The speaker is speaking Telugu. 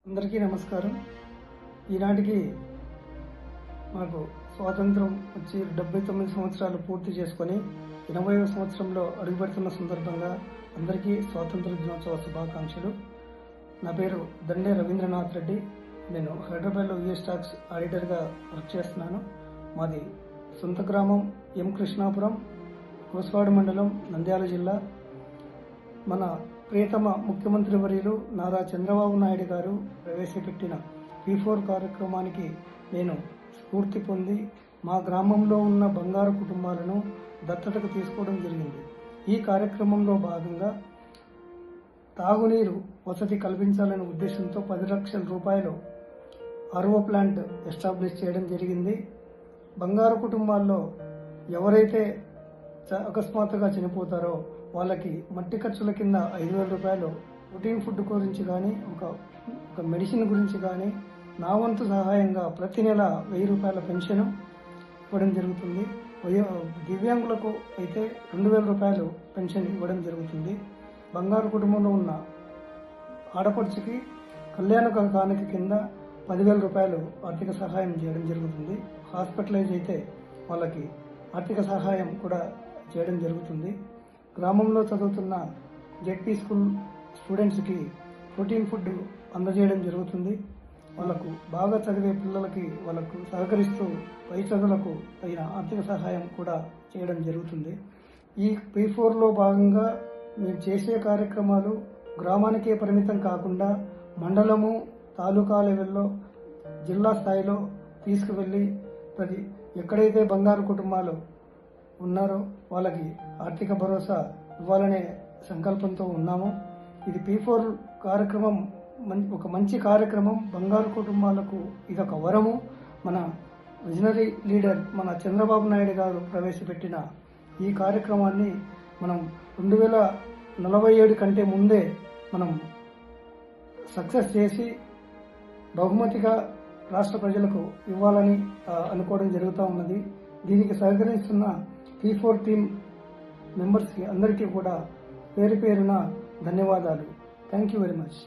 అందరికీ నమస్కారం. ఈనాటికి మాకు స్వాతంత్రం వచ్చి 79 సంవత్సరాలు పూర్తి చేసుకొని 80వ సంవత్సరంలో అడుగుపెడుతున్న సందర్భంగా అందరికీ స్వాతంత్ర దినోత్సవ శుభాకాంక్షలు. నా పేరు దండే రవీంద్రనాథ్ రెడ్డి. నేను హైదరాబాద్లో యూఎస్ స్టాక్స్ ఆడిటర్గా వర్క్ చేస్తున్నాను. మాది సొంత గ్రామం ఎం కృష్ణాపురం, కోస్వాడ మండలం, నంద్యాల జిల్లా. మన ప్రియతమ ముఖ్యమంత్రి వర్యులు నారా చంద్రబాబు నాయుడు గారు ప్రవేశపెట్టిన P4 కార్యక్రమానికి నేను స్ఫూర్తి పొంది మా గ్రామంలో ఉన్న బంగారు కుటుంబాలను దత్తతకు తీసుకోవడం జరిగింది. ఈ కార్యక్రమంలో భాగంగా తాగునీరు వసతి కల్పించాలనే ఉద్దేశంతో 10 లక్షల రూపాయలు RO ప్లాంట్ ఎస్టాబ్లిష్ చేయడం జరిగింది. బంగారు కుటుంబాల్లో ఎవరైతే అకస్మాత్తుగా చనిపోతారో వాళ్ళకి మట్టి ఖర్చుల కింద 5,000 రూపాయలు ప్రోటీన్ ఫుడ్ గురించి కానీ ఒక మెడిసిన్ గురించి కానీ నా వంతు సహాయంగా ప్రతి నెల 1,000 రూపాయల పెన్షన్ ఇవ్వడం జరుగుతుంది. దివ్యాంగులకు అయితే 2,000 రూపాయలు పెన్షన్ ఇవ్వడం జరుగుతుంది. బంగారు కుటుంబంలో ఉన్న ఆడపడుచుకి కళ్యాణ కానుక కింద 10,000 రూపాయలు ఆర్థిక సహాయం చేయడం జరుగుతుంది. హాస్పిటలైజ్ అయితే వాళ్ళకి ఆర్థిక సహాయం కూడా చేయడం జరుగుతుంది. గ్రామంలో చదువుతున్న జెడ్పీ స్కూల్ స్టూడెంట్స్కి ప్రోటీన్ ఫుడ్ అందజేయడం జరుగుతుంది. వాళ్ళకు బాగా చదివే పిల్లలకి వాళ్ళకు సహకరిస్తూ పై చదువులకు తగిన ఆర్థిక సహాయం కూడా చేయడం జరుగుతుంది. ఈ P4లో భాగంగా మేము చేసే కార్యక్రమాలు గ్రామానికే పరిమితం కాకుండా మండలము, తాలూకా లెవెల్లో, జిల్లా స్థాయిలో తీసుకువెళ్ళి ఎక్కడైతే బంగారు కుటుంబాలు ఉన్నారో వాళ్ళకి ఆర్థిక భరోసా ఇవ్వాలనే సంకల్పంతో ఉన్నాము. ఇది P4 కార్యక్రమం ఒక మంచి కార్యక్రమం. బంగారు కుటుంబాలకు ఇదొక వరము. మన విజనరీ లీడర్ మన చంద్రబాబు నాయుడు గారు ప్రవేశపెట్టిన ఈ కార్యక్రమాన్ని మనం 2047 కంటే ముందే మనం సక్సెస్ చేసి బహుమతిగా రాష్ట్ర ప్రజలకు ఇవ్వాలని అనుకోవడం జరుగుతూ ఉన్నది. దీనికి సహకరిస్తున్న P4 టీమ్ మెంబర్స్కి అందరికీ కూడా పేరు పేరున ధన్యవాదాలు. Thank you very much.